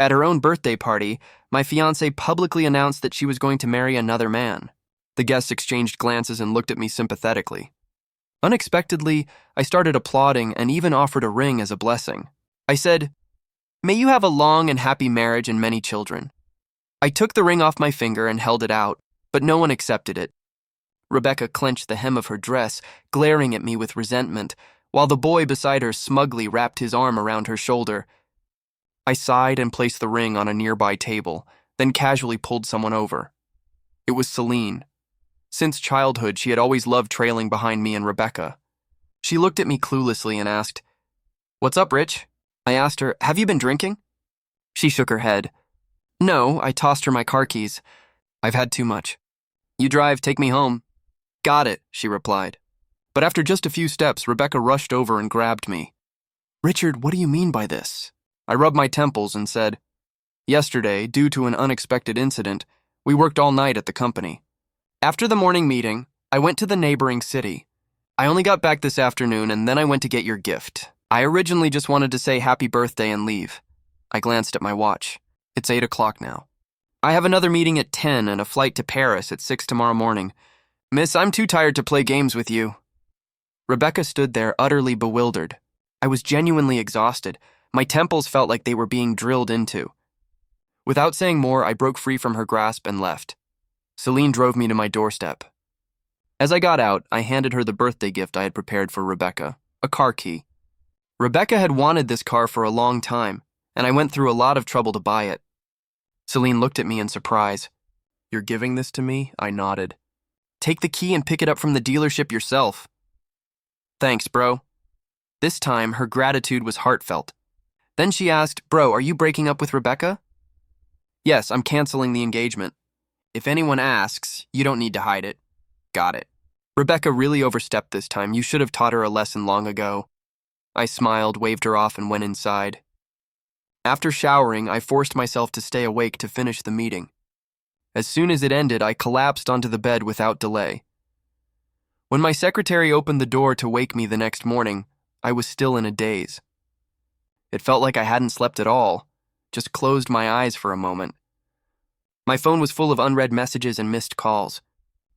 At her own birthday party, my fiancée publicly announced that she was going to marry another man. The guests exchanged glances and looked at me sympathetically. Unexpectedly, I started applauding and even offered a ring as a blessing. I said, "May you have a long and happy marriage and many children." I took the ring off my finger and held it out, but no one accepted it. Rebecca clenched the hem of her dress, glaring at me with resentment, while the boy beside her smugly wrapped his arm around her shoulder. I sighed and placed the ring on a nearby table, then casually pulled someone over. It was Celine. Since childhood, she had always loved trailing behind me and Rebecca. She looked at me cluelessly and asked, "What's up, Rich?" I asked her, "Have you been drinking?" She shook her head. "No," I tossed her my car keys. "I've had too much." "You drive, take me home." "Got it," she replied. But after just a few steps, Rebecca rushed over and grabbed me. "Richard, what do you mean by this?" I rubbed my temples and said, "Yesterday, due to an unexpected incident, we worked all night at the company. After the morning meeting, I went to the neighboring city. I only got back this afternoon and then I went to get your gift. I originally just wanted to say happy birthday and leave." I glanced at my watch. It's 8 o'clock now. "I have another meeting at 10 and a flight to Paris at 6 tomorrow morning. Miss, I'm too tired to play games with you." Rebecca stood there utterly bewildered. I was genuinely exhausted. My temples felt like they were being drilled into. Without saying more, I broke free from her grasp and left. Celine drove me to my doorstep. As I got out, I handed her the birthday gift I had prepared for Rebecca, a car key. Rebecca had wanted this car for a long time, and I went through a lot of trouble to buy it. Celine looked at me in surprise. "You're giving this to me?" I nodded. "Take the key and pick it up from the dealership yourself." "Thanks, bro." This time, her gratitude was heartfelt. Then she asked, "Bro, are you breaking up with Rebecca?" "Yes, I'm canceling the engagement. If anyone asks, you don't need to hide it." "Got it." "Rebecca really overstepped this time. You should have taught her a lesson long ago." I smiled, waved her off, and went inside. After showering, I forced myself to stay awake to finish the meeting. As soon as it ended, I collapsed onto the bed without delay. When my secretary opened the door to wake me the next morning, I was still in a daze. It felt like I hadn't slept at all, just closed my eyes for a moment. My phone was full of unread messages and missed calls.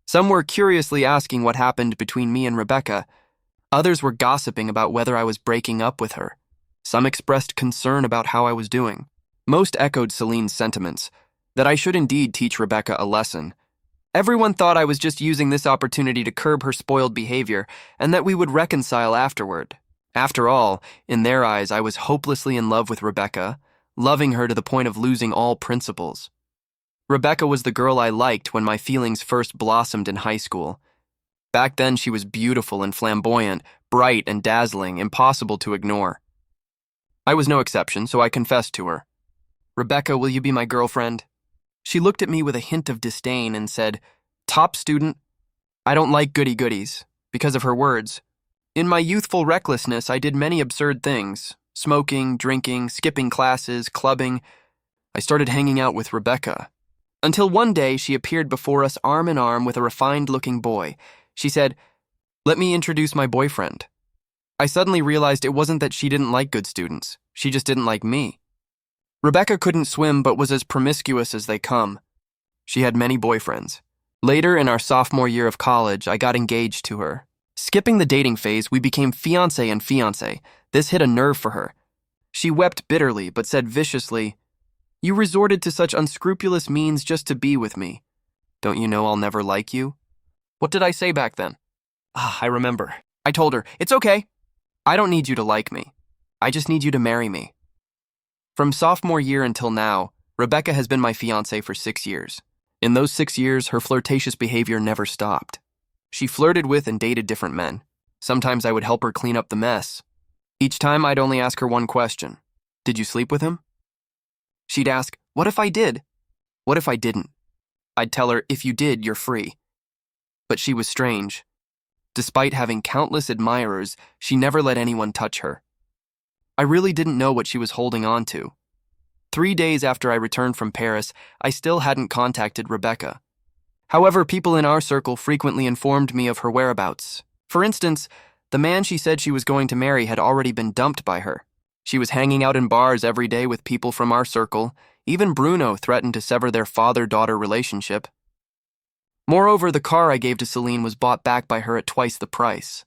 Some were curiously asking what happened between me and Rebecca. Others were gossiping about whether I was breaking up with her. Some expressed concern about how I was doing. Most echoed Celine's sentiments, that I should indeed teach Rebecca a lesson. Everyone thought I was just using this opportunity to curb her spoiled behavior, and that we would reconcile afterward. After all, in their eyes, I was hopelessly in love with Rebecca, loving her to the point of losing all principles. Rebecca was the girl I liked when my feelings first blossomed in high school. Back then, she was beautiful and flamboyant, bright and dazzling, impossible to ignore. I was no exception, so I confessed to her. "Rebecca, will you be my girlfriend?" She looked at me with a hint of disdain and said, "Top student, I don't like goody-goodies," because of her words. In my youthful recklessness, I did many absurd things: smoking, drinking, skipping classes, clubbing. I started hanging out with Rebecca. Until one day, she appeared before us arm in arm with a refined-looking boy. She said, "Let me introduce my boyfriend." I suddenly realized it wasn't that she didn't like good students. She just didn't like me. Rebecca couldn't swim but was as promiscuous as they come. She had many boyfriends. Later, in our sophomore year of college, I got engaged to her. Skipping the dating phase, we became fiancé and fiancé. This hit a nerve for her. She wept bitterly but said viciously, "You resorted to such unscrupulous means just to be with me. Don't you know I'll never like you?" What did I say back then? I remember. I told her, "It's okay. I don't need you to like me. I just need you to marry me." From sophomore year until now, Rebecca has been my fiancée for 6 years. In those 6 years, her flirtatious behavior never stopped. She flirted with and dated different men. Sometimes I would help her clean up the mess. Each time I'd only ask her one question. "Did you sleep with him?" She'd ask, "What if I did?" "What if I didn't?" I'd tell her, "If you did, you're free." But she was strange. Despite having countless admirers, she never let anyone touch her. I really didn't know what she was holding on to. 3 days after I returned from Paris, I still hadn't contacted Rebecca. However, people in our circle frequently informed me of her whereabouts. For instance, the man she said she was going to marry had already been dumped by her. She was hanging out in bars every day with people from our circle. Even Bruno threatened to sever their father-daughter relationship. Moreover, the car I gave to Celine was bought back by her at twice the price.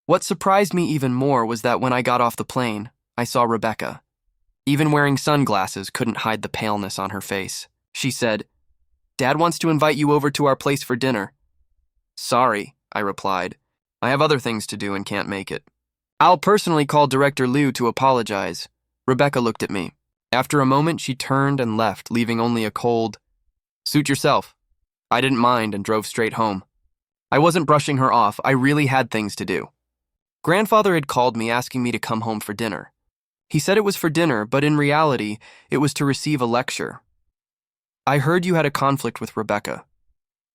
What surprised me even more was that when I got off the plane, I saw Rebecca. Even wearing sunglasses couldn't hide the paleness on her face. She said, "Dad wants to invite you over to our place for dinner." "Sorry," I replied. "I have other things to do and can't make it." "I'll personally call Director Liu to apologize." Rebecca looked at me. After a moment, she turned and left, leaving only a cold, "Suit yourself." I didn't mind and drove straight home. I wasn't brushing her off. I really had things to do. Grandfather had called me asking me to come home for dinner. He said it was for dinner, but in reality, it was to receive a lecture. "I heard you had a conflict with Rebecca."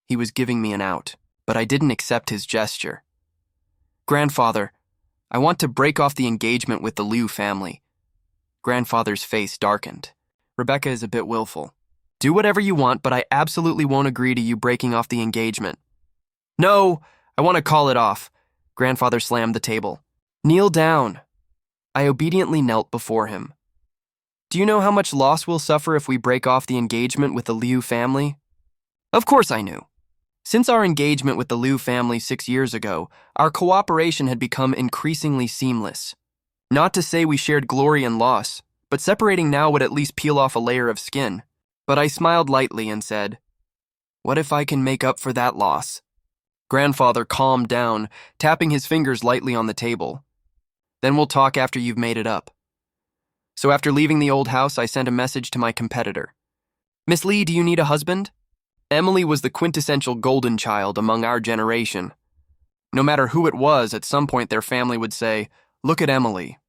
He was giving me an out, but I didn't accept his gesture. "Grandfather, I want to break off the engagement with the Liu family." Grandfather's face darkened. "Rebecca is a bit willful. Do whatever you want, but I absolutely won't agree to you breaking off the engagement." "No, I want to call it off." Grandfather slammed the table. "Kneel down." I obediently knelt before him. "Do you know how much loss we'll suffer if we break off the engagement with the Liu family?" Of course I knew. Since our engagement with the Liu family 6 years ago, our cooperation had become increasingly seamless. Not to say we shared glory and loss, but separating now would at least peel off a layer of skin. But I smiled lightly and said, "What if I can make up for that loss?" Grandfather calmed down, tapping his fingers lightly on the table. "Then we'll talk after you've made it up." So after leaving the old house, I sent a message to my competitor. "Miss Lee, do you need a husband?" Emily was the quintessential golden child among our generation. No matter who it was, at some point their family would say, "Look at Emily."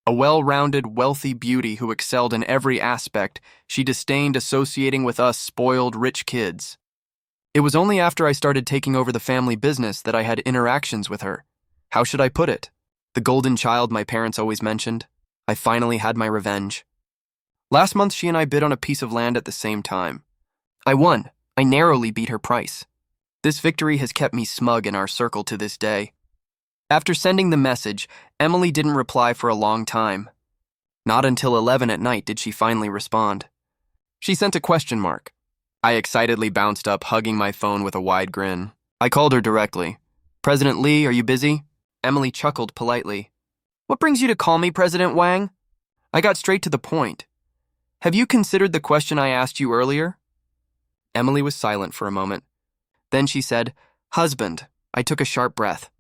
A well-rounded, wealthy beauty who excelled in every aspect, she disdained associating with us spoiled, rich kids. It was only after I started taking over the family business that I had interactions with her. How should I put it? The golden child my parents always mentioned. I finally had my revenge. Last month, she and I bid on a piece of land at the same time. I won. I narrowly beat her price. This victory has kept me smug in our circle to this day. After sending the message, Emily didn't reply for a long time. Not until 11 at night did she finally respond. She sent a question mark. I excitedly bounced up, hugging my phone with a wide grin. I called her directly. "President Lee, are you busy?" Emily chuckled politely. "What brings you to call me, President Wang?" I got straight to the point. "Have you considered the question I asked you earlier?" Emily was silent for a moment. Then she said, "Husband." I took a sharp breath.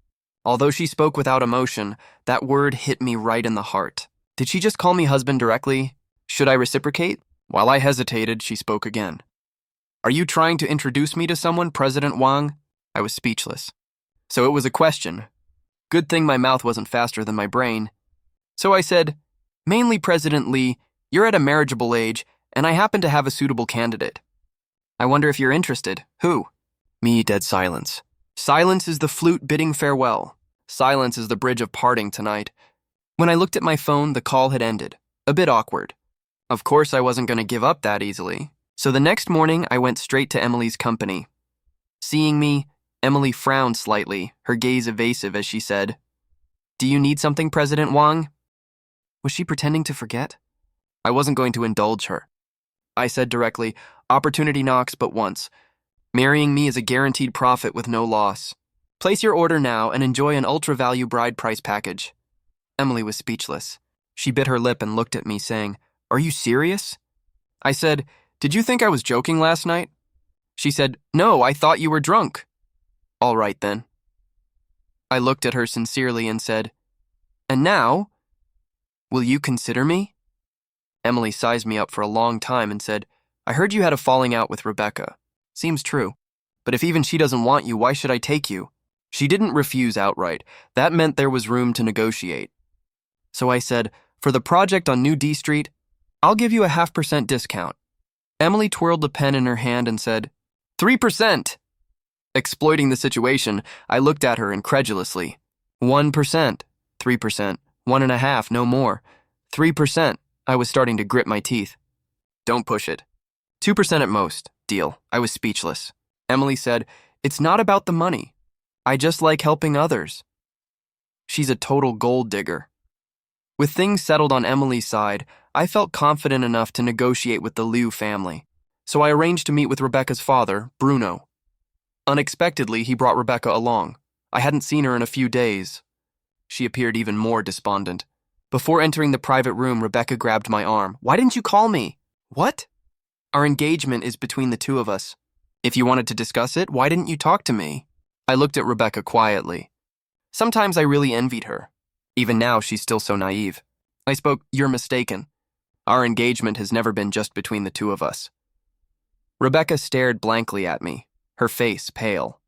Although she spoke without emotion, that word hit me right in the heart. Did she just call me husband directly? Should I reciprocate? While I hesitated, she spoke again. "Are you trying to introduce me to someone, President Wang?" I was speechless. So it was a question. Good thing my mouth wasn't faster than my brain. So I said, "Mainly President Lee, you're at a marriageable age, and I happen to have a suitable candidate. I wonder if you're interested." "Who?" Me, dead silence. Silence is the flute bidding farewell. Silence is the bridge of parting tonight. When I looked at my phone, the call had ended. A bit awkward. Of course, I wasn't going to give up that easily. So the next morning, I went straight to Emily's company. Seeing me, Emily frowned slightly, her gaze evasive as she said, "Do you need something, President Wang?" Was she pretending to forget? I wasn't going to indulge her. I said directly, "Opportunity knocks but once. Marrying me is a guaranteed profit with no loss. Place your order now and enjoy an ultra-value bride price package." Emily was speechless. She bit her lip and looked at me, saying, "Are you serious?" I said, "Did you think I was joking last night?" She said, "No, I thought you were drunk." "All right, then." I looked at her sincerely and said, "And now, will you consider me?" Emily sized me up for a long time and said, "I heard you had a falling out with Rebecca. Seems true. But if even she doesn't want you, why should I take you?" She didn't refuse outright. That meant there was room to negotiate. So I said, "For the project on New D Street, I'll give you a 0.5% discount." Emily twirled the pen in her hand and said, 3%! Exploiting the situation, I looked at her incredulously. 1%, 3%, 1.5%, no more. 3%, I was starting to grit my teeth. "Don't push it." 2% at most, deal. I was speechless. Emily said, "It's not about the money. I just like helping others." She's a total gold digger. With things settled on Emily's side, I felt confident enough to negotiate with the Liu family, so I arranged to meet with Rebecca's father, Bruno. Unexpectedly, he brought Rebecca along. I hadn't seen her in a few days. She appeared even more despondent. Before entering the private room, Rebecca grabbed my arm. "Why didn't you call me?" "What?" "Our engagement is between the two of us. If you wanted to discuss it, why didn't you talk to me?" I looked at Rebecca quietly. Sometimes I really envied her. Even now, she's still so naive. I spoke. "You're mistaken. Our engagement has never been just between the two of us." Rebecca stared blankly at me, her face pale.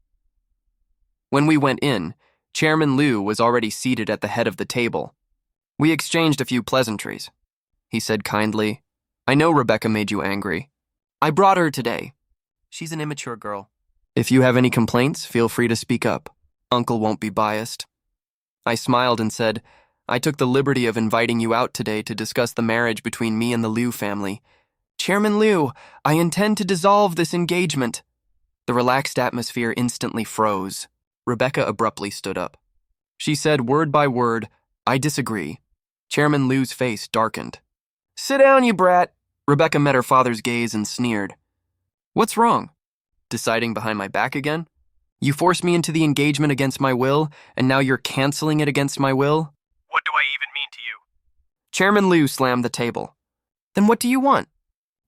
When we went in, Chairman Liu was already seated at the head of the table. We exchanged a few pleasantries. He said kindly, "I know Rebecca made you angry. I brought her today. She's an immature girl. If you have any complaints, feel free to speak up. Uncle won't be biased." I smiled and said, "I took the liberty of inviting you out today to discuss the marriage between me and the Liu family. Chairman Liu, I intend to dissolve this engagement." The relaxed atmosphere instantly froze. Rebecca abruptly stood up. She said word by word, "I disagree." Chairman Liu's face darkened. "Sit down, you brat." Rebecca met her father's gaze and sneered. "What's wrong? Deciding behind my back again? You forced me into the engagement against my will, and now you're canceling it against my will?" "What do I even mean to you?" Chairman Liu slammed the table. "Then what do you want?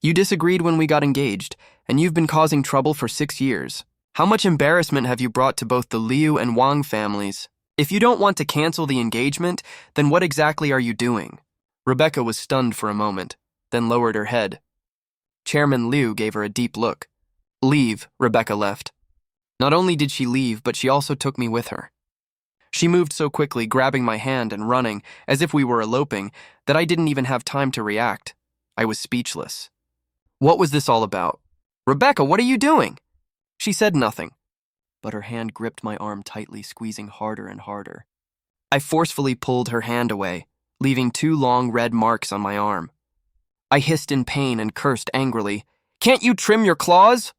You disagreed when we got engaged, and you've been causing trouble for 6 years. How much embarrassment have you brought to both the Liu and Wang families? If you don't want to cancel the engagement, then what exactly are you doing?" Rebecca was stunned for a moment, then lowered her head. Chairman Liu gave her a deep look. "Leave," Rebecca left. Not only did she leave, but she also took me with her. She moved so quickly, grabbing my hand and running, as if we were eloping, that I didn't even have time to react. I was speechless. What was this all about? "Rebecca, what are you doing?" She said nothing, but her hand gripped my arm tightly, squeezing harder and harder. I forcefully pulled her hand away, leaving 2 long red marks on my arm. I hissed in pain and cursed angrily. "Can't you trim your claws?"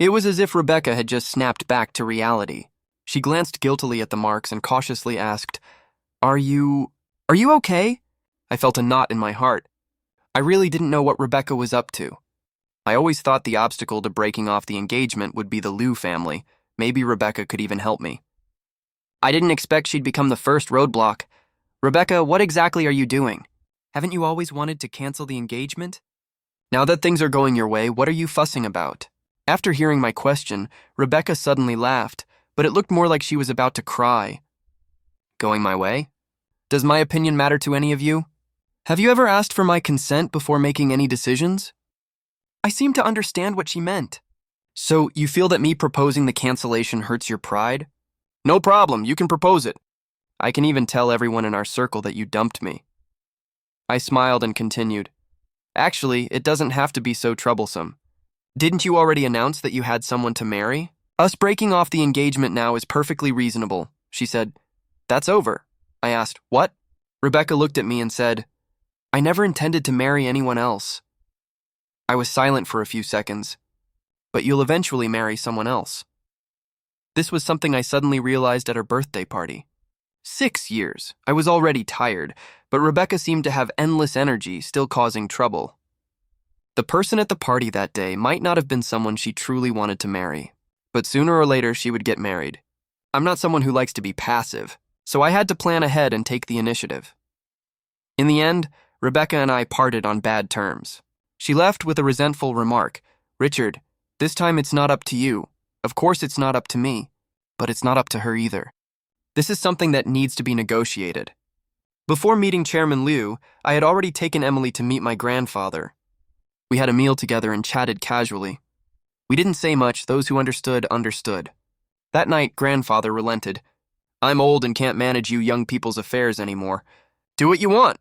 It was as if Rebecca had just snapped back to reality. She glanced guiltily at the marks and cautiously asked, Are you okay?" I felt a knot in my heart. I really didn't know what Rebecca was up to. I always thought the obstacle to breaking off the engagement would be the Liu family. Maybe Rebecca could even help me. I didn't expect she'd become the first roadblock. "Rebecca, what exactly are you doing? Haven't you always wanted to cancel the engagement? Now that things are going your way, what are you fussing about?" After hearing my question, Rebecca suddenly laughed, but it looked more like she was about to cry. "Going my way? Does my opinion matter to any of you? Have you ever asked for my consent before making any decisions?" I seemed to understand what she meant. "So you feel that me proposing the cancellation hurts your pride? No problem, you can propose it. I can even tell everyone in our circle that you dumped me." I smiled and continued. "Actually, it doesn't have to be so troublesome. Didn't you already announce that you had someone to marry? Us breaking off the engagement now is perfectly reasonable," she said. "That's over." I asked, "What?" Rebecca looked at me and said, "I never intended to marry anyone else." I was silent for a few seconds. "But you'll eventually marry someone else." This was something I suddenly realized at her birthday party. 6 years. I was already tired, but Rebecca seemed to have endless energy, still causing trouble. The person at the party that day might not have been someone she truly wanted to marry, but sooner or later she would get married. I'm not someone who likes to be passive, so I had to plan ahead and take the initiative. In the end, Rebecca and I parted on bad terms. She left with a resentful remark, "Richard, this time it's not up to you. Of course it's not up to me, but it's not up to her either. This is something that needs to be negotiated." Before meeting Chairman Liu, I had already taken Emily to meet my grandfather. We had a meal together and chatted casually. We didn't say much, those who understood, understood. That night, grandfather relented. "I'm old and can't manage you young people's affairs anymore. Do what you want."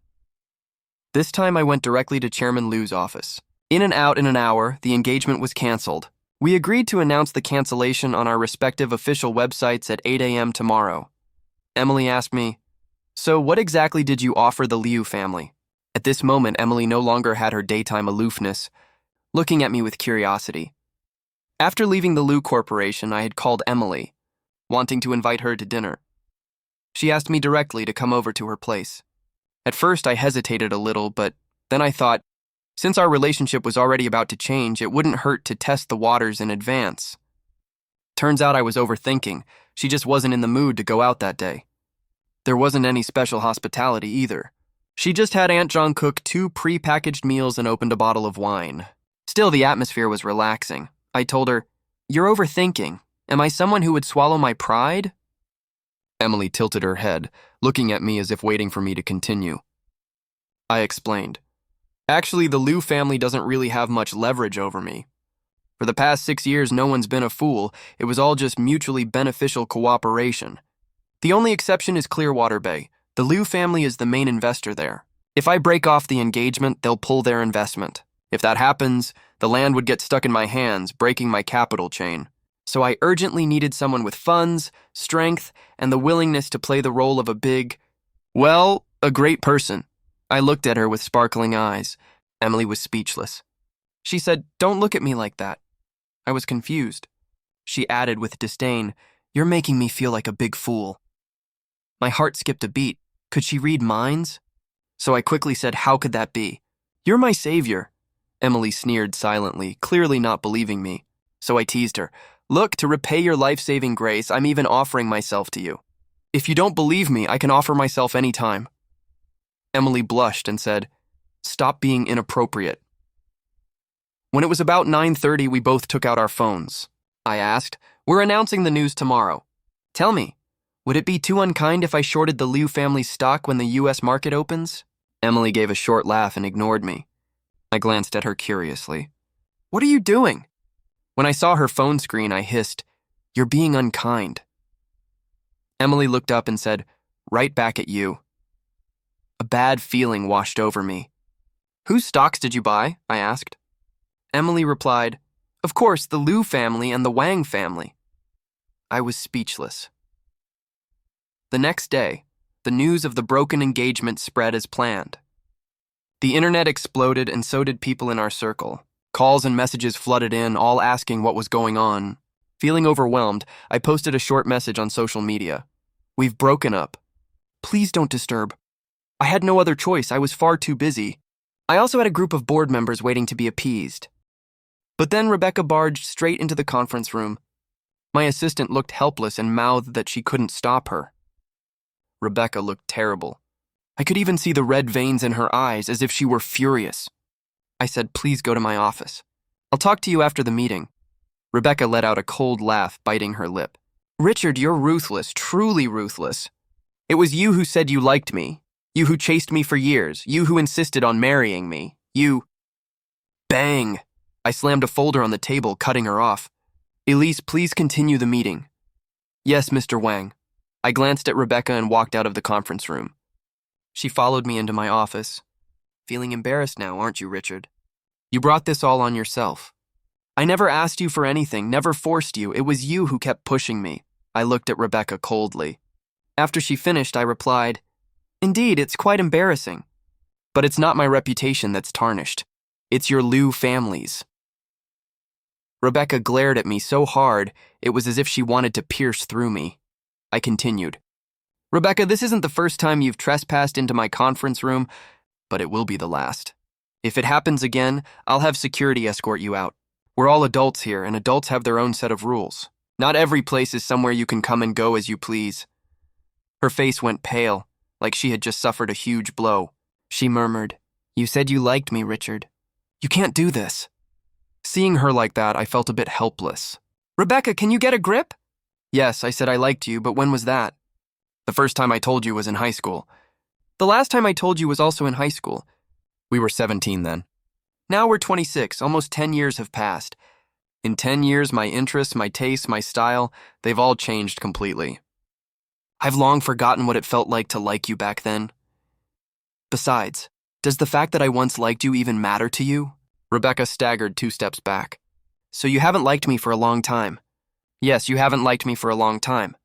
This time I went directly to Chairman Liu's office. In and out in an hour, the engagement was canceled. We agreed to announce the cancellation on our respective official websites at 8 a.m. tomorrow. Emily asked me, "So what exactly did you offer the Liu family?" At this moment, Emily no longer had her daytime aloofness, looking at me with curiosity. After leaving the Liu Corporation, I had called Emily, wanting to invite her to dinner. She asked me directly to come over to her place. At first, I hesitated a little, but then I thought, since our relationship was already about to change, it wouldn't hurt to test the waters in advance. Turns out I was overthinking. She just wasn't in the mood to go out that day. There wasn't any special hospitality either. She just had Aunt John cook 2 pre-packaged meals and opened a bottle of wine. Still, the atmosphere was relaxing. I told her, "You're overthinking. Am I someone who would swallow my pride?" Emily tilted her head, looking at me as if waiting for me to continue. I explained. Actually, the Liu family doesn't really have much leverage over me. For the past 6 years, no one's been a fool. It was all just mutually beneficial cooperation. The only exception is Clearwater Bay. The Liu family is the main investor there. If I break off the engagement, they'll pull their investment. If that happens, the land would get stuck in my hands, breaking my capital chain. So I urgently needed someone with funds, strength, and the willingness to play the role of a great person. I looked at her with sparkling eyes. Emily was speechless. She said, "Don't look at me like that." I was confused. She added with disdain, "You're making me feel like a big fool." My heart skipped a beat. Could she read minds? So I quickly said, "How could that be?" "You're my savior." Emily sneered silently, clearly not believing me. So I teased her. "Look, to repay your life-saving grace, I'm even offering myself to you. If you don't believe me, I can offer myself any time." Emily blushed and said, "Stop being inappropriate." When it was about 9:30, we both took out our phones. I asked, "We're announcing the news tomorrow. Tell me, would it be too unkind if I shorted the Liu family stock when the U.S. market opens?" Emily gave a short laugh and ignored me. I glanced at her curiously. "What are you doing?" When I saw her phone screen, I hissed, "You're being unkind." Emily looked up and said, "Right back at you." A bad feeling washed over me. "Whose stocks did you buy?" I asked. Emily replied, "Of course, the Liu family and the Wang family." I was speechless. The next day, the news of the broken engagement spread as planned. The internet exploded and so did people in our circle. Calls and messages flooded in, all asking what was going on. Feeling overwhelmed, I posted a short message on social media. "We've broken up. Please don't disturb." I had no other choice. I was far too busy. I also had a group of board members waiting to be appeased. But then Rebecca barged straight into the conference room. My assistant looked helpless and mouthed that she couldn't stop her. Rebecca looked terrible. I could even see the red veins in her eyes, as if she were furious. I said, "Please go to my office. I'll talk to you after the meeting." Rebecca let out a cold laugh, biting her lip. "Richard, you're ruthless, truly ruthless. It was you who said you liked me. You who chased me for years. You who insisted on marrying me. You—" Bang! I slammed a folder on the table, cutting her off. "Elise, please continue the meeting." "Yes, Mr. Wang." I glanced at Rebecca and walked out of the conference room. She followed me into my office. "Feeling embarrassed now, aren't you, Richard? You brought this all on yourself. I never asked you for anything, never forced you. It was you who kept pushing me." I looked at Rebecca coldly. After she finished, I replied, "Indeed, it's quite embarrassing. But it's not my reputation that's tarnished. It's your Liu family's." Rebecca glared at me so hard, it was as if she wanted to pierce through me. I continued, "Rebecca, this isn't the first time you've trespassed into my conference room, but it will be the last. If it happens again, I'll have security escort you out. We're all adults here, and adults have their own set of rules. Not every place is somewhere you can come and go as you please." Her face went pale, like she had just suffered a huge blow. She murmured, "You said you liked me, Richard. You can't do this." Seeing her like that, I felt a bit helpless. "Rebecca, can you get a grip?" "Yes, I said I liked you, but when was that?" "The first time I told you was in high school." "The last time I told you was also in high school." "We were 17 then." "Now we're 26, almost 10 years have passed. In 10 years, my interests, my tastes, my style, they've all changed completely. I've long forgotten what it felt like to like you back then. Besides, does the fact that I once liked you even matter to you?" Rebecca staggered 2 steps back. "So you haven't liked me for a long time." "Yes, you haven't liked me for a long time.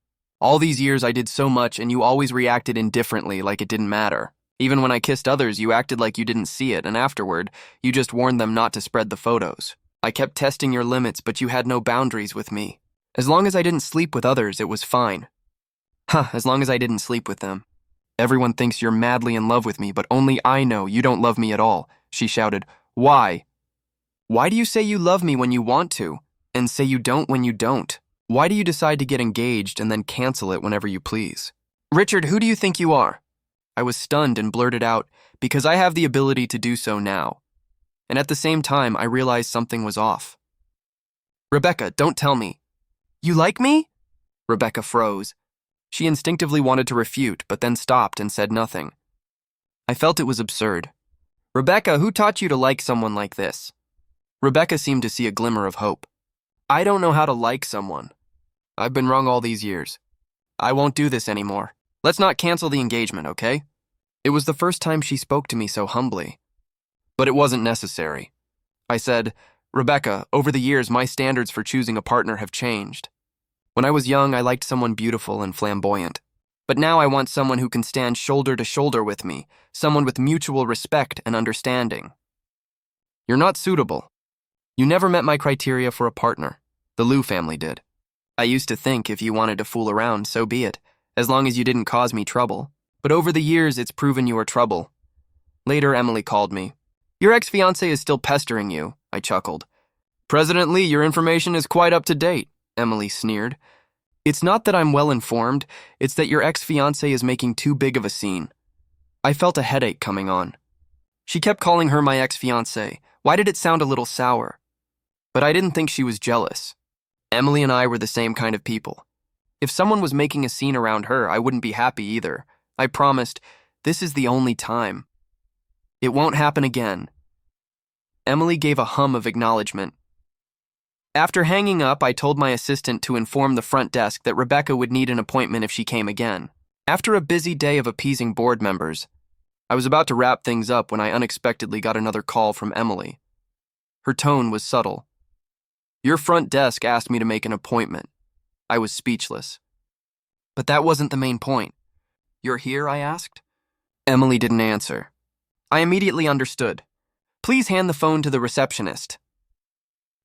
All these years I did so much and you always reacted indifferently, like it didn't matter. Even when I kissed others, you acted like you didn't see it, and afterward, you just warned them not to spread the photos. I kept testing your limits, but you had no boundaries with me. As long as I didn't sleep with others, it was fine." As long as I didn't sleep with them." Everyone thinks you're madly in love with me, but only I know you don't love me at all, she shouted. Why? Why do you say you love me when you want to, and say you don't when you don't? Why do you decide to get engaged and then cancel it whenever you please? Richard, who do you think you are? I was stunned and blurted out, because I have the ability to do so now. And at the same time, I realized something was off. Rebecca, don't tell me. You like me? Rebecca froze. She instinctively wanted to refute, but then stopped and said nothing. I felt it was absurd. Rebecca, who taught you to like someone like this? Rebecca seemed to see a glimmer of hope. I don't know how to like someone. I've been wrong all these years. I won't do this anymore. Let's not cancel the engagement, okay? It was the first time she spoke to me so humbly. But it wasn't necessary. I said, Rebecca, over the years, my standards for choosing a partner have changed. When I was young, I liked someone beautiful and flamboyant. But now I want someone who can stand shoulder to shoulder with me, someone with mutual respect and understanding. You're not suitable. You never met my criteria for a partner. The Liu family did. I used to think if you wanted to fool around, so be it, as long as you didn't cause me trouble. But over the years, it's proven you are trouble. Later, Emily called me. Your ex-fiancé is still pestering you, I chuckled. President Lee, your information is quite up to date, Emily sneered. It's not that I'm well informed, it's that your ex-fiancé is making too big of a scene. I felt a headache coming on. She kept calling her my ex-fiancé. Why did it sound a little sour? But I didn't think she was jealous. Emily and I were the same kind of people. If someone was making a scene around her, I wouldn't be happy either. I promised, this is the only time. It won't happen again. Emily gave a hum of acknowledgement. After hanging up, I told my assistant to inform the front desk that Rebecca would need an appointment if she came again. After a busy day of appeasing board members, I was about to wrap things up when I unexpectedly got another call from Emily. Her tone was subtle. Your front desk asked me to make an appointment. I was speechless. But that wasn't the main point. You're here, I asked. Emily didn't answer. I immediately understood. Please hand the phone to the receptionist.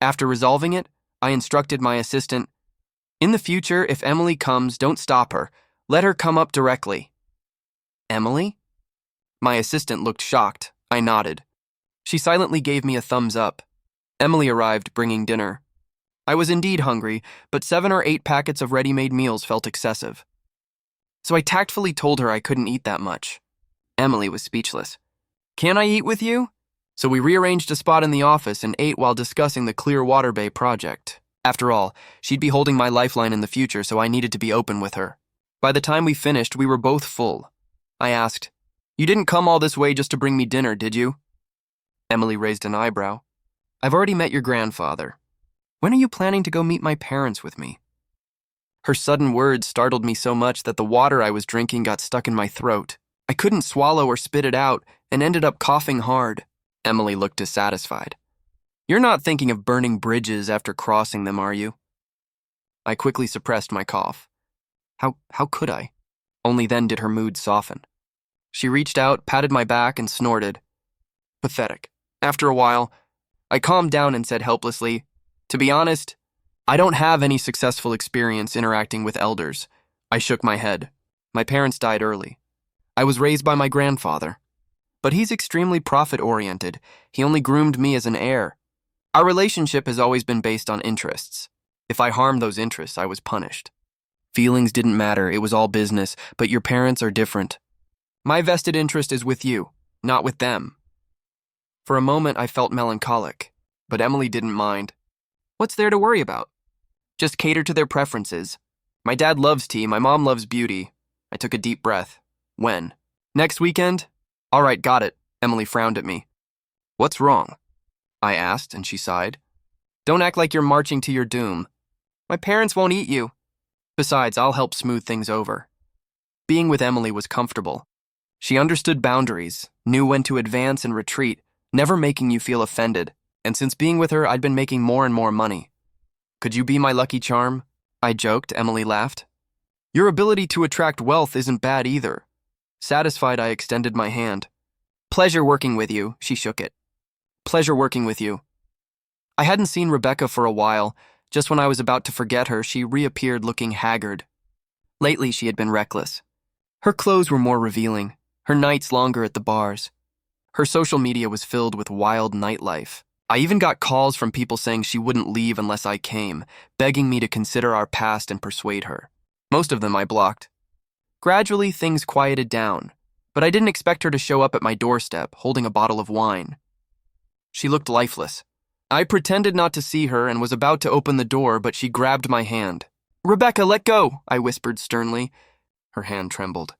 After resolving it, I instructed my assistant, in the future, if Emily comes, don't stop her. Let her come up directly. Emily? My assistant looked shocked. I nodded. She silently gave me a thumbs up. Emily arrived, bringing dinner. I was indeed hungry, but 7 or 8 packets of ready-made meals felt excessive. So I tactfully told her I couldn't eat that much. Emily was speechless. Can I eat with you? So we rearranged a spot in the office and ate while discussing the Clearwater Bay project. After all, she'd be holding my lifeline in the future, so I needed to be open with her. By the time we finished, we were both full. I asked, You didn't come all this way just to bring me dinner, did you? Emily raised an eyebrow. I've already met your grandfather. When are you planning to go meet my parents with me? Her sudden words startled me so much that the water I was drinking got stuck in my throat. I couldn't swallow or spit it out and ended up coughing hard. Emily looked dissatisfied. You're not thinking of burning bridges after crossing them, are you? I quickly suppressed my cough. How could I? Only then did her mood soften. She reached out, patted my back, and snorted. Pathetic. After a while, I calmed down and said helplessly, To be honest, I don't have any successful experience interacting with elders. I shook my head. My parents died early. I was raised by my grandfather. But he's extremely profit-oriented. He only groomed me as an heir. Our relationship has always been based on interests. If I harmed those interests, I was punished. Feelings didn't matter, it was all business, but your parents are different. My vested interest is with you, not with them. For a moment, I felt melancholic, but Emily didn't mind. What's there to worry about? Just cater to their preferences. My dad loves tea, my mom loves beauty. I took a deep breath. When? Next weekend? All right, got it. Emily frowned at me. What's wrong? I asked, and she sighed. Don't act like you're marching to your doom. My parents won't eat you. Besides, I'll help smooth things over. Being with Emily was comfortable. She understood boundaries, knew when to advance and retreat, never making you feel offended. And since being with her, I'd been making more and more money. Could you be my lucky charm? I joked. Emily laughed. Your ability to attract wealth isn't bad either. Satisfied, I extended my hand. Pleasure working with you, she shook it. Pleasure working with you. I hadn't seen Rebecca for a while. Just when I was about to forget her, she reappeared looking haggard. Lately, she had been reckless. Her clothes were more revealing, her nights longer at the bars. Her social media was filled with wild nightlife. I even got calls from people saying she wouldn't leave unless I came, begging me to consider our past and persuade her. Most of them I blocked. Gradually, things quieted down, but I didn't expect her to show up at my doorstep, holding a bottle of wine. She looked lifeless. I pretended not to see her and was about to open the door, but she grabbed my hand. "Rebecca, let go," I whispered sternly. Her hand trembled.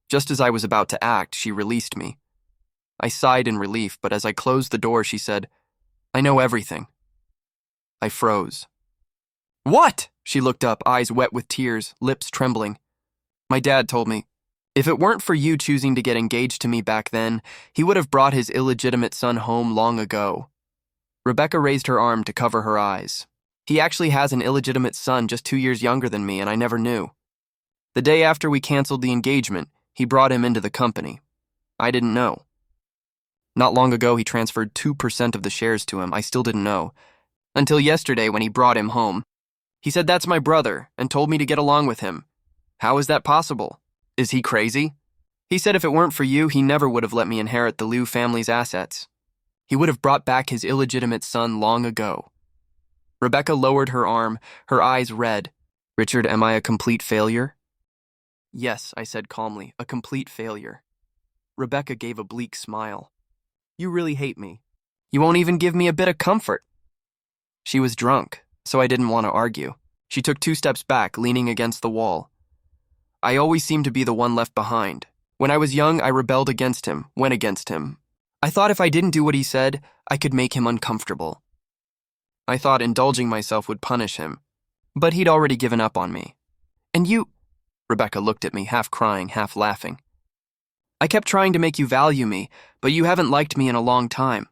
Just as I was about to act, she released me. I sighed in relief, but as I closed the door, she said, "I know everything." I froze. "What?" She looked up, eyes wet with tears, lips trembling. "My dad told me. If it weren't for you choosing to get engaged to me back then, he would have brought his illegitimate son home long ago." Rebecca raised her arm to cover her eyes. "He actually has an illegitimate son just 2 years younger than me, and I never knew. The day after we canceled the engagement, he brought him into the company. I didn't know. Not long ago, he transferred 2% of the shares to him. I still didn't know. Until yesterday when he brought him home. He said that's my brother and told me to get along with him. How is that possible? Is he crazy? He said if it weren't for you, he never would have let me inherit the Liu family's assets. He would have brought back his illegitimate son long ago." Rebecca lowered her arm, her eyes red. "Richard, am I a complete failure?" "Yes," I said calmly, "a complete failure." Rebecca gave a bleak smile. "You really hate me. You won't even give me a bit of comfort." She was drunk, so I didn't want to argue. She took 2 steps back, leaning against the wall. "I always seemed to be the one left behind. When I was young, I rebelled against him, went against him. I thought if I didn't do what he said, I could make him uncomfortable. I thought indulging myself would punish him, but he'd already given up on me. And you—" Rebecca looked at me, half crying, half laughing. "I kept trying to make you value me, but you haven't liked me in a long time.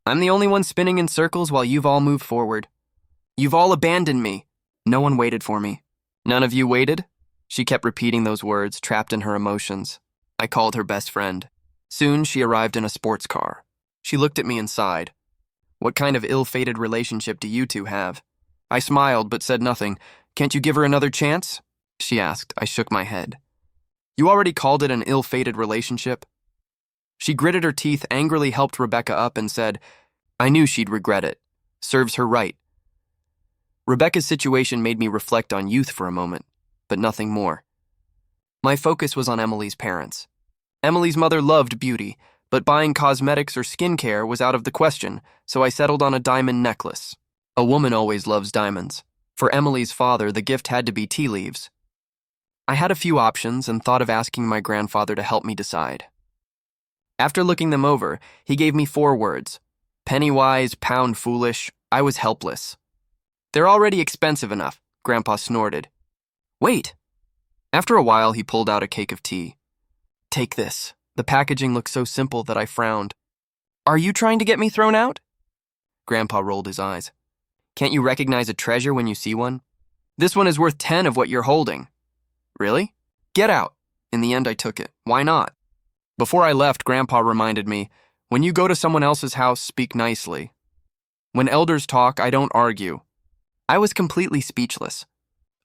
I'm the only one spinning in circles while you've all moved forward. You've all abandoned me. No one waited for me. None of you waited?" She kept repeating those words, trapped in her emotions. I called her best friend. Soon she arrived in a sports car. She looked at me and sighed. "What kind of ill-fated relationship do you two have?" I smiled but said nothing. "Can't you give her another chance?" she asked. I shook my head. "You already called it an ill-fated relationship?" She gritted her teeth, angrily helped Rebecca up and said, "I knew she'd regret it. Serves her right." Rebecca's situation made me reflect on youth for a moment, but nothing more. My focus was on Emily's parents. Emily's mother loved beauty, but buying cosmetics or skincare was out of the question, so I settled on a diamond necklace. A woman always loves diamonds. For Emily's father, the gift had to be tea leaves. I had a few options and thought of asking my grandfather to help me decide. After looking them over, he gave me 4 words. Penny wise, pound foolish. I was helpless. "They're already expensive enough," Grandpa snorted. "Wait." After a while, he pulled out a cake of tea. "Take this." The packaging looked so simple that I frowned. "Are you trying to get me thrown out?" Grandpa rolled his eyes. "Can't you recognize a treasure when you see one? This one is worth 10 of what you're holding." "Really?" "Get out." In the end, I took it. Why not? Before I left, Grandpa reminded me, when you go to someone else's house, speak nicely. When elders talk, I don't argue. I was completely speechless.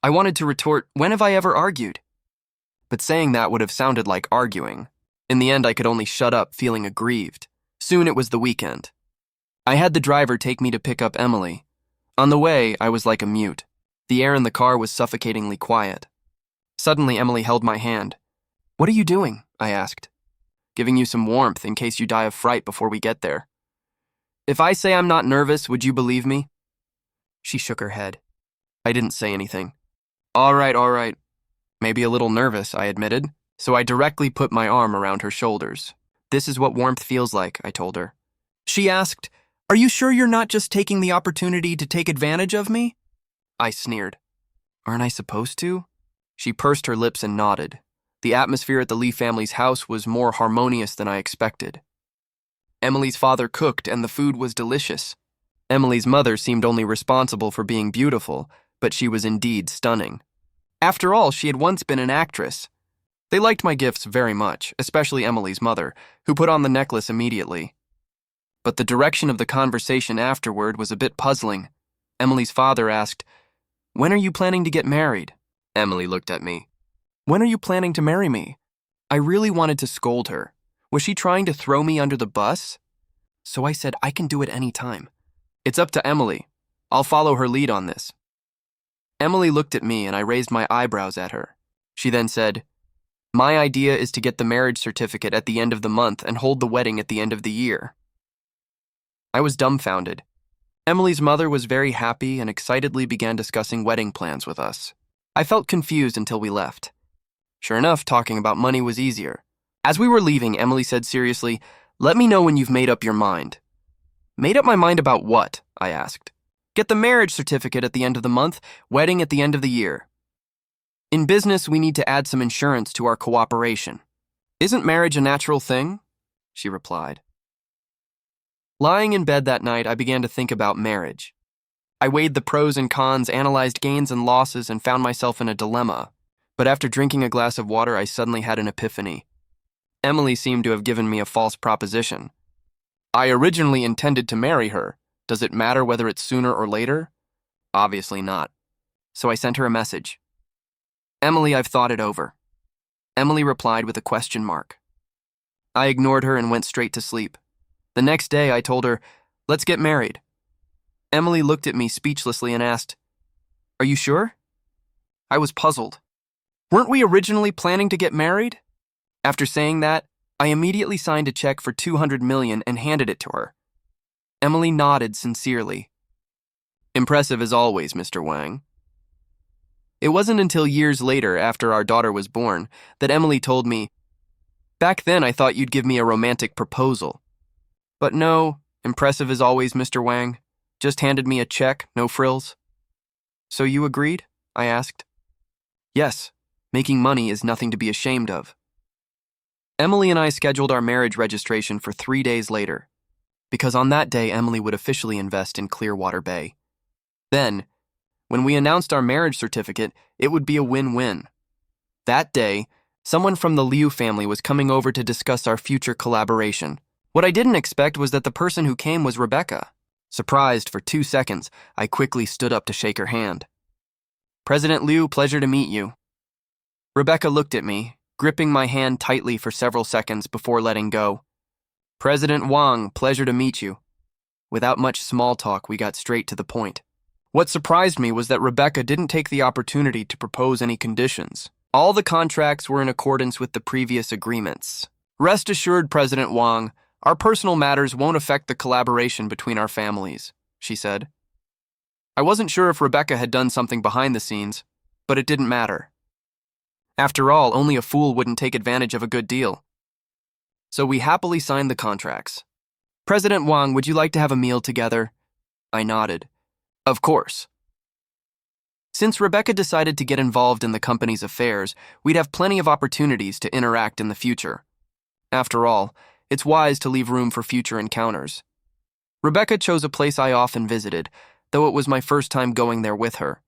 I wanted to retort, when have I ever argued? But saying that would have sounded like arguing. In the end, I could only shut up, feeling aggrieved. Soon it was the weekend. I had the driver take me to pick up Emily. On the way, I was like a mute. The air in the car was suffocatingly quiet. Suddenly, Emily held my hand. "What are you doing?" I asked. "Giving you some warmth in case you die of fright before we get there." "If I say I'm not nervous, would you believe me?" She shook her head. I didn't say anything. All right. Maybe a little nervous, I admitted, so I directly put my arm around her shoulders. "This is what warmth feels like," I told her. She asked, "Are you sure you're not just taking the opportunity to take advantage of me?" I sneered. "Aren't I supposed to?" She pursed her lips and nodded. The atmosphere at the Lee family's house was more harmonious than I expected. Emily's father cooked and the food was delicious. Emily's mother seemed only responsible for being beautiful, but she was indeed stunning. After all, she had once been an actress. They liked my gifts very much, especially Emily's mother, who put on the necklace immediately. But the direction of the conversation afterward was a bit puzzling. Emily's father asked, "When are you planning to get married?" Emily looked at me. When are you planning to marry me? I really wanted to scold her. Was she trying to throw me under the bus? So I said I can do it any time. It's up to Emily. I'll follow her lead on this. Emily looked at me and I raised my eyebrows at her. She then said, "My idea is to get the marriage certificate at the end of the month and hold the wedding at the end of the year." I was dumbfounded. Emily's mother was very happy and excitedly began discussing wedding plans with us. I felt confused until we left. Sure enough, talking about money was easier. As we were leaving, Emily said seriously, "Let me know when you've made up your mind." "Made up my mind about what?" I asked. "Get the marriage certificate at the end of the month, wedding at the end of the year. In business, we need to add some insurance to our cooperation. Isn't marriage a natural thing?" she replied. Lying in bed that night, I began to think about marriage. I weighed the pros and cons, analyzed gains and losses, and found myself in a dilemma. But after drinking a glass of water, I suddenly had an epiphany. Emily seemed to have given me a false proposition. I originally intended to marry her. Does it matter whether it's sooner or later? Obviously not. So I sent her a message. "Emily, I've thought it over." Emily replied with a question mark. I ignored her and went straight to sleep. The next day, I told her, "Let's get married." Emily looked at me speechlessly and asked, "Are you sure?" I was puzzled. Weren't we originally planning to get married? After saying that, I immediately signed a check for $200 million and handed it to her. Emily nodded sincerely. "Impressive as always, Mr. Wang." It wasn't until years later, after our daughter was born, that Emily told me, "Back then I thought you'd give me a romantic proposal. But no, impressive as always, Mr. Wang. Just handed me a check, no frills." "So you agreed?" I asked. "Yes, making money is nothing to be ashamed of." Emily and I scheduled our marriage registration for 3 days later, because on that day Emily would officially invest in Clearwater Bay. Then, when we announced our marriage certificate, it would be a win-win. That day, someone from the Liu family was coming over to discuss our future collaboration. What I didn't expect was that the person who came was Rebecca. Surprised for 2 seconds, I quickly stood up to shake her hand. "President Liu, pleasure to meet you." Rebecca looked at me, gripping my hand tightly for several seconds before letting go. "President Wang, pleasure to meet you." Without much small talk, we got straight to the point. What surprised me was that Rebecca didn't take the opportunity to propose any conditions. All the contracts were in accordance with the previous agreements. "Rest assured, President Wang, our personal matters won't affect the collaboration between our families," she said. I wasn't sure if Rebecca had done something behind the scenes, but it didn't matter. After all, only a fool wouldn't take advantage of a good deal. So we happily signed the contracts. "President Wang, would you like to have a meal together?" I nodded. "Of course." Since Rebecca decided to get involved in the company's affairs, we'd have plenty of opportunities to interact in the future. After all, it's wise to leave room for future encounters. Rebecca chose a place I often visited, though it was my first time going there with her.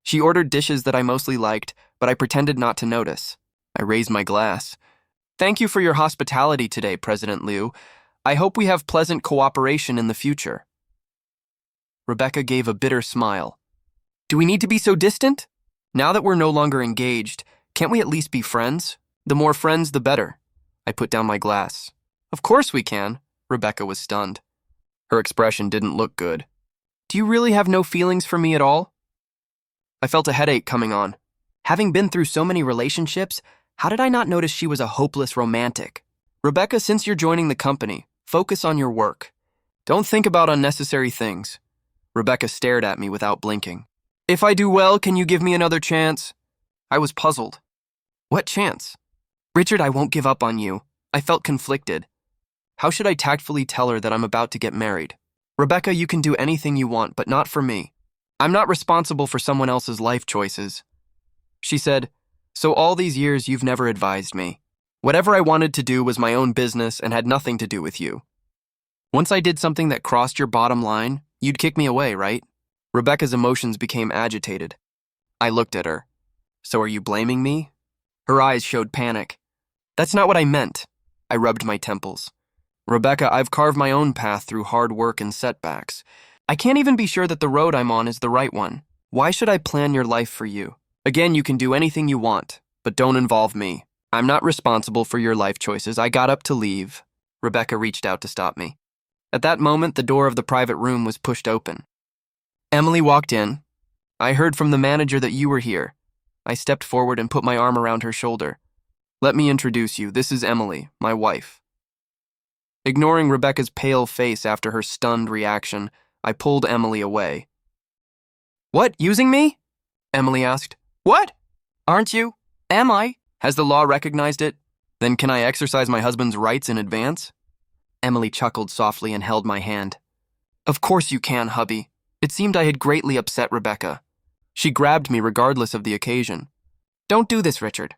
She ordered dishes that I mostly liked, but I pretended not to notice. I raised my glass. "Thank you for your hospitality today, President Liu. I hope we have pleasant cooperation in the future." Rebecca gave a bitter smile. "Do we need to be so distant? Now that we're no longer engaged, can't we at least be friends? The more friends, the better." I put down my glass. "Of course we can." Rebecca was stunned. Her expression didn't look good. "Do you really have no feelings for me at all?" I felt a headache coming on. Having been through so many relationships, how did I not notice she was a hopeless romantic? "Rebecca, since you're joining the company, focus on your work. Don't think about unnecessary things." Rebecca stared at me without blinking. "If I do well, can you give me another chance?" I was puzzled. What chance? "Richard, I won't give up on you." I felt conflicted. How should I tactfully tell her that I'm about to get married? "Rebecca, you can do anything you want, but not for me. I'm not responsible for someone else's life choices." She said, "So all these years you've never advised me. Whatever I wanted to do was my own business and had nothing to do with you. Once I did something that crossed your bottom line, you'd kick me away, right?" Rebecca's emotions became agitated. I looked at her. "So are you blaming me?" Her eyes showed panic. "That's not what I meant." I rubbed my temples. "Rebecca, I've carved my own path through hard work and setbacks. I can't even be sure that the road I'm on is the right one. Why should I plan your life for you? Again, you can do anything you want. but don't involve me. I'm not responsible for your life choices. I got up to leave. Rebecca reached out to stop me. At that moment, the door of the private room was pushed open. Emily walked in. I heard from the manager that you were here. I stepped forward and put my arm around her shoulder. Let me introduce you. This is Emily, my wife. Ignoring Rebecca's pale face after her stunned reaction, I pulled Emily away. What, using me? Emily asked. What? Aren't you? Am I? Has the law recognized it? Then can I exercise my husband's rights in advance? Emily chuckled softly and held my hand. Of course you can, hubby. It seemed I had greatly upset Rebecca. She grabbed me regardless of the occasion. Don't do this, Richard.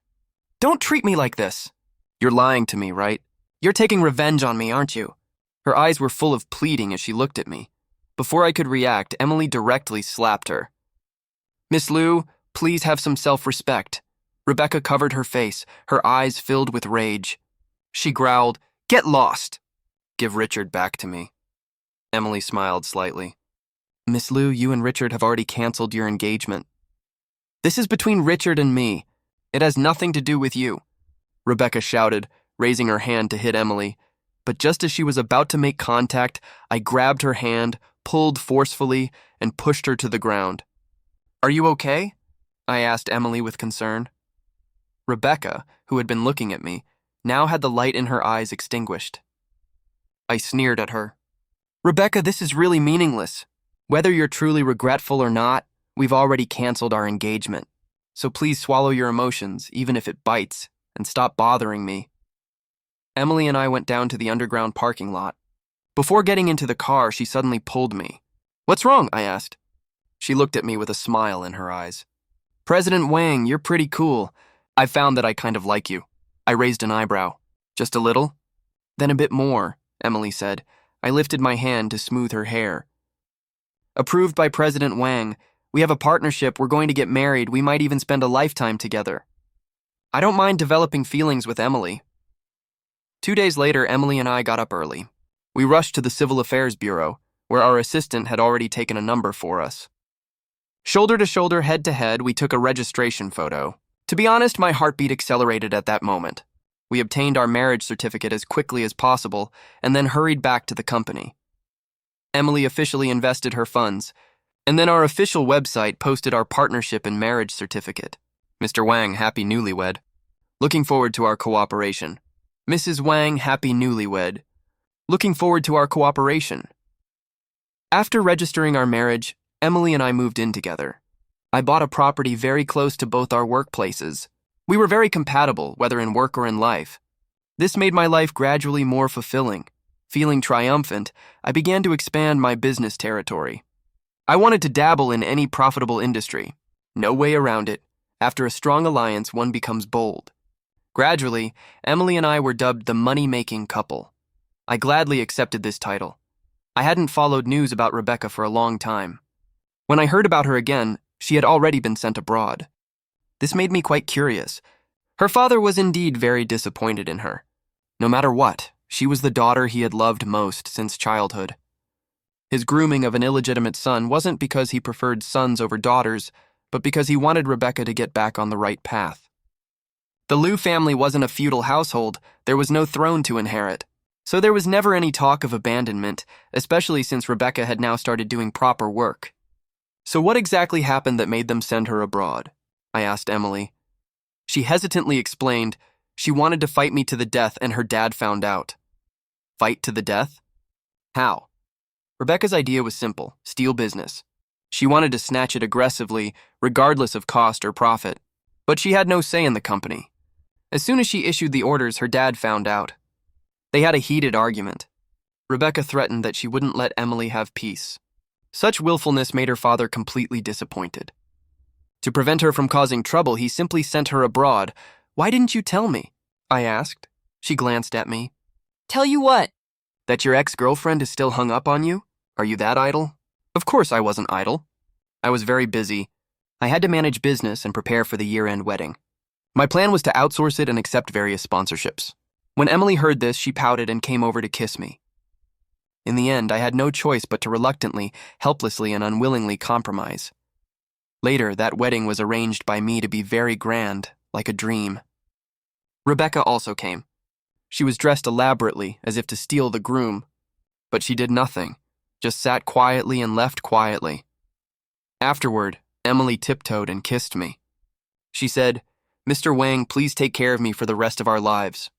Don't treat me like this. You're lying to me, right? You're taking revenge on me, aren't you? Her eyes were full of pleading as she looked at me. Before I could react, Emily directly slapped her. Miss Lou, please have some self-respect. Rebecca covered her face, her eyes filled with rage. She growled, Get lost! Give Richard back to me. Emily smiled slightly. Miss Lou, you and Richard have already canceled your engagement. This is between Richard and me. It has nothing to do with you. Rebecca shouted, raising her hand to hit Emily. But just as she was about to make contact, I grabbed her hand, pulled forcefully, and pushed her to the ground. Are you okay? I asked Emily with concern. Rebecca, who had been looking at me, now had the light in her eyes extinguished. I sneered at her. Rebecca, this is really meaningless. Whether you're truly regretful or not, we've already canceled our engagement. So please swallow your emotions, even if it bites, and stop bothering me. Emily and I went down to the underground parking lot. Before getting into the car, she suddenly pulled me. What's wrong? I asked. She looked at me with a smile in her eyes. President Wang, you're pretty cool. I found that I kind of like you. I raised an eyebrow. Just a little? Then a bit more, Emily said. I lifted my hand to smooth her hair. Approved by President Wang. We have a partnership. We're going to get married. We might even spend a lifetime together. I don't mind developing feelings with Emily. 2 days later, Emily and I got up early. We rushed to the Civil Affairs Bureau, where our assistant had already taken a number for us. Shoulder to shoulder, head to head, we took a registration photo. To be honest, my heartbeat accelerated at that moment. We obtained our marriage certificate as quickly as possible and then hurried back to the company. Emily officially invested her funds, and then our official website posted our partnership and marriage certificate. Mr. Wang, happy newlywed. Looking forward to our cooperation. Mrs. Wang, happy newlywed. Looking forward to our cooperation. After registering our marriage, Emily and I moved in together. I bought a property very close to both our workplaces. We were very compatible, whether in work or in life. This made my life gradually more fulfilling. Feeling triumphant, I began to expand my business territory. I wanted to dabble in any profitable industry. No way around it. After a strong alliance, one becomes bold. Gradually, Emily and I were dubbed the money-making couple. I gladly accepted this title. I hadn't followed news about Rebecca for a long time. When I heard about her again, she had already been sent abroad. This made me quite curious. Her father was indeed very disappointed in her. No matter what, she was the daughter he had loved most since childhood. His grooming of an illegitimate son wasn't because he preferred sons over daughters, but because he wanted Rebecca to get back on the right path. The Liu family wasn't a feudal household. There was no throne to inherit. So there was never any talk of abandonment, especially since Rebecca had now started doing proper work. So what exactly happened that made them send her abroad? I asked Emily. She hesitantly explained she wanted to fight me to the death and her dad found out. Fight to the death? How? Rebecca's idea was simple, steal business. She wanted to snatch it aggressively, regardless of cost or profit. But she had no say in the company. As soon as she issued the orders, her dad found out. They had a heated argument. Rebecca threatened that she wouldn't let Emily have peace. Such willfulness made her father completely disappointed. To prevent her from causing trouble, he simply sent her abroad. Why didn't you tell me? I asked. She glanced at me. Tell you what? That your ex-girlfriend is still hung up on you? Are you that idle? Of course I wasn't idle. I was very busy. I had to manage business and prepare for the year-end wedding. My plan was to outsource it and accept various sponsorships. When Emily heard this, she pouted and came over to kiss me. In the end, I had no choice but to reluctantly, helplessly, and unwillingly compromise. Later, that wedding was arranged by me to be very grand, like a dream. Rebecca also came. She was dressed elaborately, as if to steal the groom, but she did nothing, just sat quietly and left quietly. Afterward, Emily tiptoed and kissed me. She said, "Mr. Wang, please take care of me for the rest of our lives."